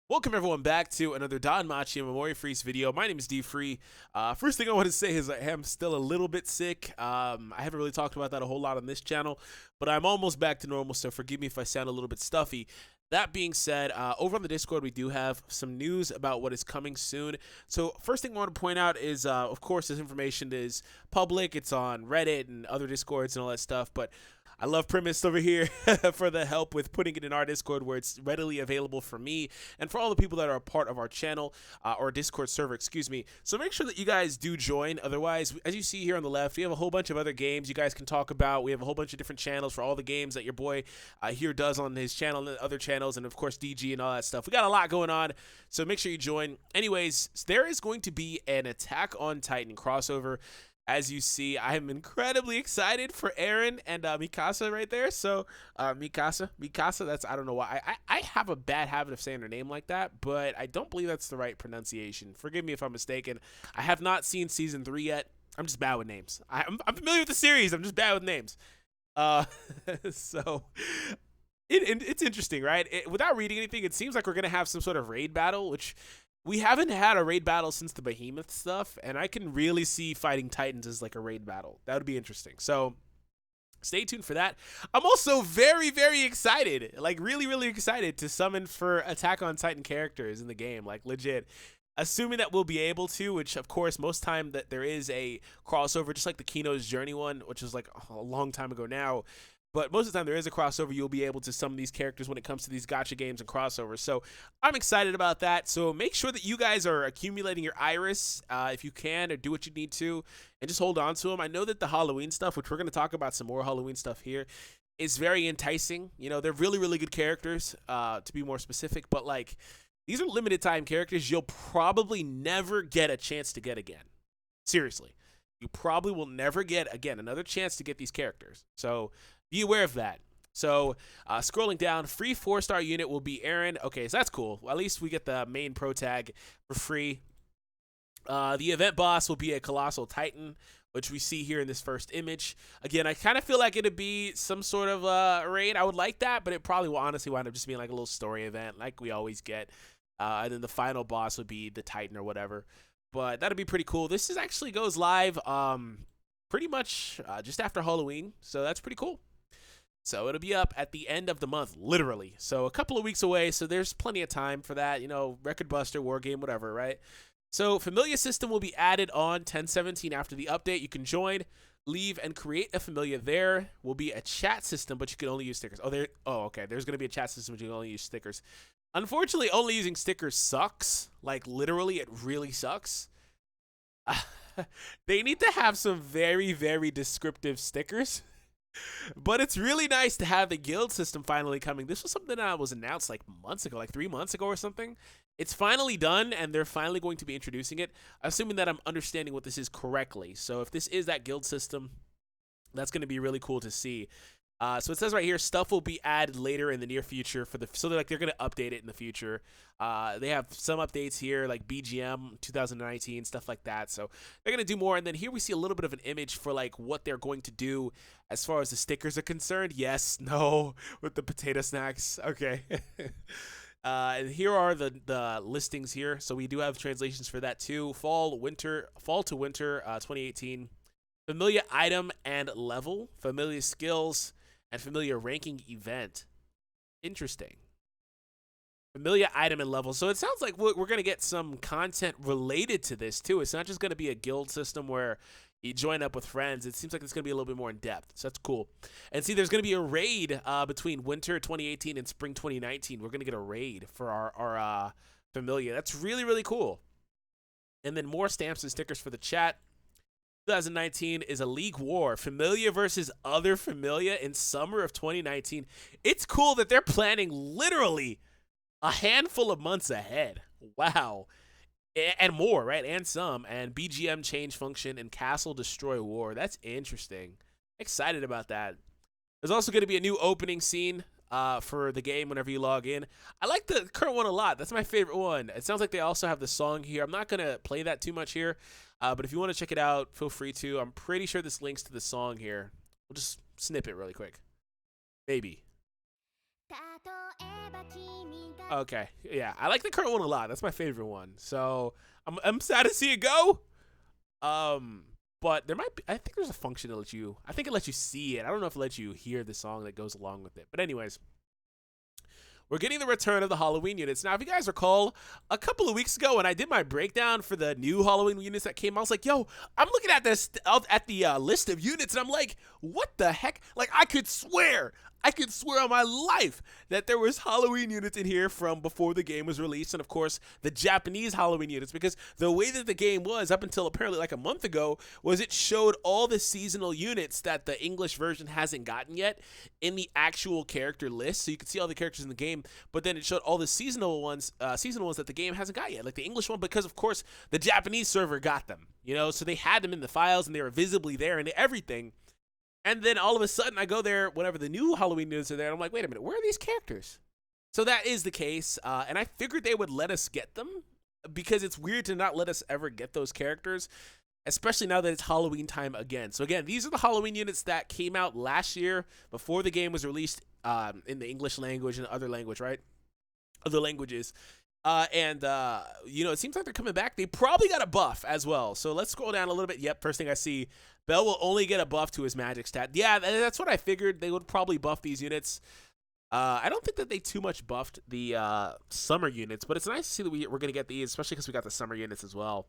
Welcome everyone back to another DanMachi Memoria Freese video. My name is D-Free. First thing I want to say is I am still a little bit sick. I haven't really talked about that a whole lot on this channel, but I'm almost back to normal, so forgive me if I sound a little bit stuffy. That being said, over on the Discord, we do have some news about what is coming soon. So first thing I want to point out is, of course, this information is public. It's on Reddit and other Discords and all that stuff, but I love Premise over here for the help with putting it in our Discord where it's readily available for me and for all the people that are a part of our channel or Discord server, excuse me. So make sure that you guys do join. Otherwise, as you see here on the left, we have a whole bunch of other games you guys can talk about. We have a whole bunch of different channels for all the games that your boy here does on his channel and other channels, and of course DG and all that stuff. We got a lot going on, so make sure you join. Anyways, there is going to be an Attack on Titan crossover. As you see, I am incredibly excited for Eren and Mikasa right there. So, Mikasa, that's, I don't know why. I have a bad habit of saying her name like that, but I don't believe that's the right pronunciation. Forgive me if I'm mistaken. I have not seen season 3 yet. I'm just bad with names. I'm familiar with the series. I'm just bad with names. So, it's interesting, right? Without reading anything, it seems like we're going to have some sort of raid battle, which we haven't had a raid battle since the Behemoth stuff, and I can really see fighting Titans as like a raid battle. That would be interesting. So stay tuned for that. I'm also very, very excited, like really, really excited to summon for Attack on Titan characters in the game, like legit. Assuming that we'll be able to, which of course most time that there is a crossover, just like the Kino's Journey one, which was like a long time ago now. But most of the time there is a crossover, you'll be able to summon these characters when it comes to these gacha games and crossovers. So I'm excited about that. So make sure that you guys are accumulating your iris if you can, or do what you need to, and just hold on to them. I know that the Halloween stuff, which we're going to talk about some more Halloween stuff here, is very enticing. You know, they're really, really good characters, to be more specific. But like, these are limited time characters you'll probably never get a chance to get again. Seriously. You probably will never get, again, another chance to get these characters. So be aware of that. So scrolling down, free 4-star unit will be Eren. Okay, so that's cool. Well, at least we get the main pro tag for free. The event boss will be a Colossal Titan, which we see here in this first image. Again, I kind of feel like it'd be some sort of raid. I would like that, but it probably will honestly wind up just being like a little story event like we always get. And then the final boss would be the Titan or whatever. But that'd be pretty cool. This is actually goes live pretty much just after Halloween, so that's pretty cool. So it'll be up at the end of the month, literally. So a couple of weeks away, so there's plenty of time for that, you know, Record Buster, War Game, whatever, right? So Familia system will be added on 10/17 after the update. You can join, leave, and create a Familia. There will be a chat system, but you can only use stickers. Okay, there's going to be a chat system, but you can only use stickers. Unfortunately, only using stickers sucks. Like, literally, it really sucks. They need to have some very, very descriptive stickers. But it's really nice to have the guild system finally coming. This was something that was announced like months ago, like 3 months ago or something. It's finally done, and they're finally going to be introducing it, assuming that I'm understanding what this is correctly. So if this is that guild system, that's going to be really cool to see. So it says right here, stuff will be added later in the near future so they're going to update it in the future. They have some updates here like BGM 2019, stuff like that. So they're going to do more. And then here we see a little bit of an image for like what they're going to do as far as the stickers are concerned. Yes, no, with the potato snacks. Okay. And here are the listings here. So we do have translations for that too. Fall to winter 2018. Familiar item and level, familiar skills, and familiar ranking event. Interesting. Familiar item and level. So it sounds like we're going to get some content related to this too. It's not just going to be a guild system where you join up with friends. It seems like it's going to be a little bit more in depth. So that's cool. And see, there's going to be a raid between winter 2018 and spring 2019. We're going to get a raid for our familiar. That's really, really cool. And then more stamps and stickers for the chat. 2019 is a league war, Familia versus other Familia in summer of 2019. It's cool that they're planning literally a handful of months ahead. Wow. And more, right? And some. And BGM change function and castle destroy war. That's interesting. Excited about that. There's also going to be a new opening scene for the game whenever you log in. I like the current one a lot. That's my favorite one. It sounds like they also have the song here. I'm not going to play that too much here. But if you want to check it out, feel free to. I'm pretty sure this links to the song here. We'll just snip it really quick. Maybe. Okay, yeah, I like the current one a lot. That's my favorite one. So I'm sad to see it go. But there might be. I think there's a function that lets you. I think it lets you see it. I don't know if it lets you hear the song that goes along with it. But anyways, we're getting the return of the Halloween units. Now, if you guys recall, a couple of weeks ago when I did my breakdown for the new Halloween units that came out, I was like, yo, I'm looking at this at the list of units, and I'm like, what the heck? Like, I could swear on my life that there was Halloween units in here from before the game was released, and of course, the Japanese Halloween units, because the way that the game was up until apparently like a month ago was it showed all the seasonal units that the English version hasn't gotten yet in the actual character list, so you could see all the characters in the game, but then it showed all the seasonal ones that the game hasn't got yet, like the English one, because of course the Japanese server got them, so they had them in the files and they were visibly there and everything. And then all of a sudden, I go there whenever the new Halloween units are there, and I'm like, wait a minute, where are these characters? So that is the case, and I figured they would let us get them, because it's weird to not let us ever get those characters, especially now that it's Halloween time again. So again, these are the Halloween units that came out last year before the game was released in the English language and other language, right? Other languages. It seems like they're coming back. They probably got a buff as well. So let's scroll down a little bit. Yep, first thing I see, Bell will only get a buff to his magic stat. Yeah, that's what I figured. They would probably buff these units. I don't think that they too much buffed the summer units, but it's nice to see that we're going to get these, especially because we got the summer units as well,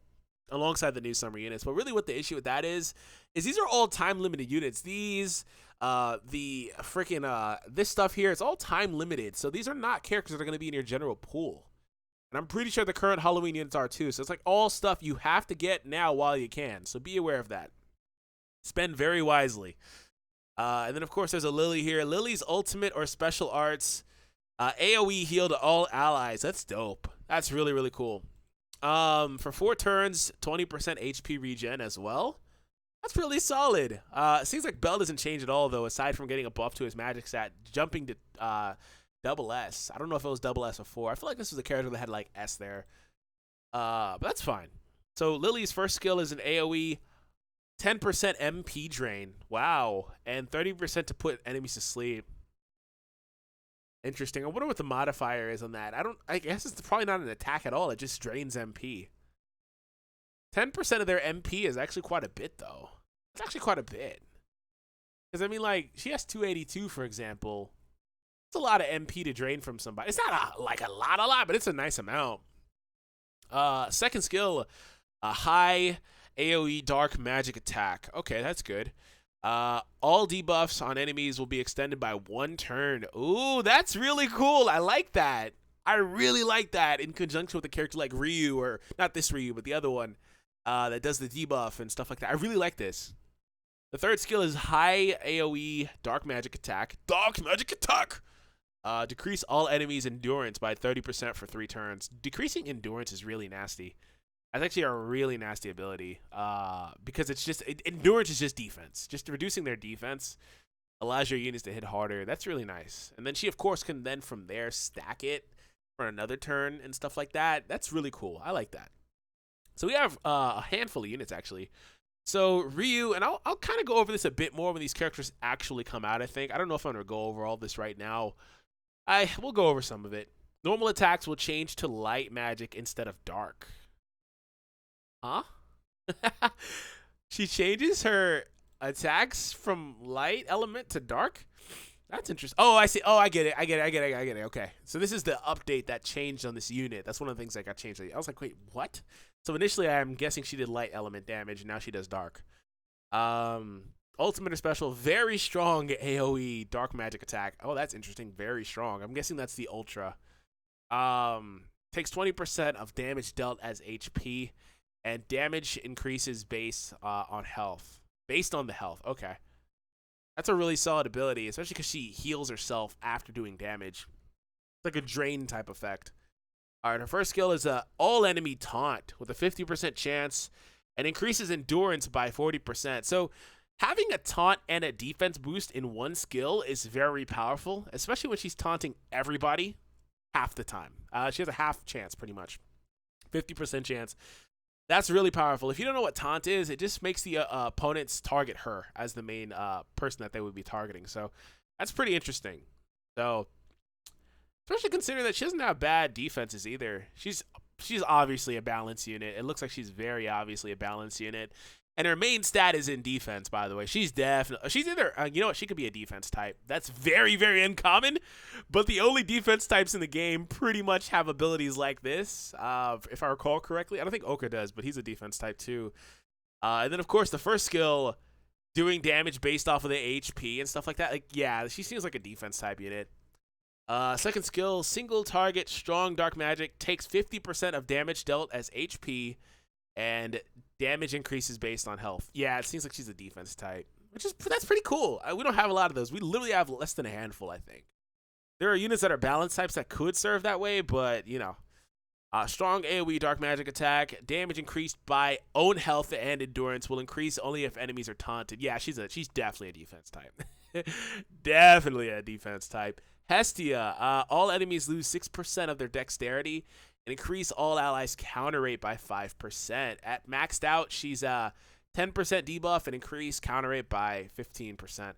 alongside the new summer units. But really what the issue with that is these are all time-limited units. These, this stuff here, it's all time-limited. So these are not characters that are going to be in your general pool. And I'm pretty sure the current Halloween units are too. So it's like all stuff you have to get now while you can. So be aware of that. Spend very wisely. And then, of course, there's a Lily here. Lily's ultimate or special arts. AoE heal to all allies. That's dope. That's really, really cool. For 4 turns, 20% HP regen as well. That's really solid. It seems like Bell doesn't change at all, though, aside from getting a buff to his magic stat. Jumping to double S. I don't know if it was double S before. I feel like this was a character that had, like, S there. But that's fine. So Lily's first skill is an AoE. 10% MP drain. Wow. And 30% to put enemies to sleep. Interesting. I wonder what the modifier is on that. I guess it's probably not an attack at all. It just drains MP. 10% of their MP is actually quite a bit, though. It's actually quite a bit. Because, I mean, like, she has 282, for example. It's a lot of MP to drain from somebody. It's not a lot, but it's a nice amount. Second skill, a high AoE dark magic attack. Okay, that's good. All debuffs on enemies will be extended by 1 turn. Ooh, that's really cool. I like that. I really like that in conjunction with a character like Ryu, or not this Ryu, but the other one that does the debuff and stuff like that. I really like this. The third skill is high AoE dark magic attack. Dark magic attack! Decrease all enemies' endurance by 30% for 3 turns. Decreasing endurance is really nasty. That's actually a really nasty ability because it's just endurance is just defense. Just reducing their defense allows your units to hit harder. That's really nice. And then she, of course, can then from there stack it for another turn and stuff like that. That's really cool. I like that. So we have a handful of units, actually. So Ryu, and I'll kind of go over this a bit more when these characters actually come out, I think. I don't know if I'm going to go over all this right now. We'll go over some of it. Normal attacks will change to light magic instead of dark. Huh? She changes her attacks from light element to dark? That's interesting. Oh, I see. Oh, I get it. Okay. So this is the update that changed on this unit. That's one of the things that got changed. I was like, wait, what? So initially, I'm guessing she did light element damage, and now she does dark. Ultimate or special, very strong AoE dark magic attack. Oh, that's interesting. Very strong. I'm guessing that's the ultra. Takes 20% of damage dealt as HP. And damage increases based on health. Based on the health. Okay. That's a really solid ability, especially because she heals herself after doing damage. It's like a drain type effect. All right, her first skill is a all enemy taunt with a 50% chance and increases endurance by 40%. So having a taunt and a defense boost in one skill is very powerful, especially when she's taunting everybody half the time. She has a half chance, pretty much. 50% chance. That's really powerful. If you don't know what taunt is, it just makes the opponents target her as the main person that they would be targeting. So that's pretty interesting. So especially considering that she doesn't have bad defenses either. She's obviously a balance unit. It looks like she's very obviously a balance unit. And her main stat is in defense, by the way. She's either, you know what, she could be a defense type. That's very, very uncommon. But the only defense types in the game pretty much have abilities like this, if I recall correctly. I don't think Oka does, but he's a defense type too. And then, of course, the first skill, doing damage based off of the HP and stuff like that. Like, yeah, she seems like a defense type unit. Second skill, single target, strong dark magic, takes 50% of damage dealt as HP, and damage increases based on health. Yeah, it seems like she's a defense type, that's pretty cool. We don't have a lot of those. We literally have less than a handful, I think. There are units that are balance types that could serve that way, but, you know. Strong AoE dark magic attack, damage increased by own health and endurance will increase only if enemies are taunted. Yeah, she's definitely a defense type. Definitely a defense type. Hestia, all enemies lose 6% of their dexterity and increase all allies counter rate by 5%. At maxed out, she's 10% debuff and increase counter rate by 15%.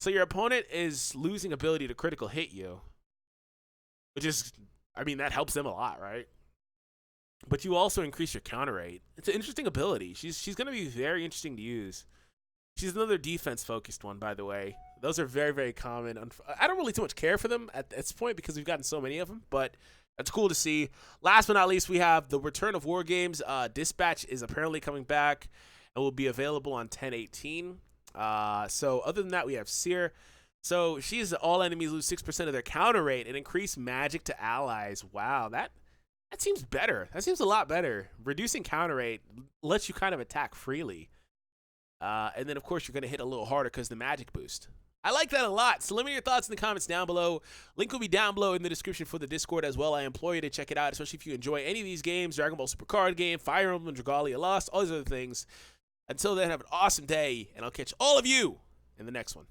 So your opponent is losing ability to critical hit you, which is, I mean, that helps them a lot, right? But you also increase your counter rate. It's an interesting ability. She's going to be very interesting to use. She's another defense-focused one, by the way. Those are very, very common. I don't really too much care for them at this point because we've gotten so many of them, but that's cool to see. Last but not least, we have the Return of War Games. Dispatch is apparently coming back and will be available on 10/18. So other than that, we have Seer. So she's all enemies lose 6% of their counter rate and increase magic to allies. Wow, that seems better. That seems a lot better. Reducing counter rate lets you kind of attack freely. And then, of course, you're going to hit a little harder because the magic boost. I like that a lot. So let me know your thoughts in the comments down below. Link will be down below in the description for the Discord as well. I implore you to check it out, especially if you enjoy any of these games, Dragon Ball Super Card Game, Fire Emblem, Dragalia Lost, all these other things. Until then, have an awesome day, and I'll catch all of you in the next one.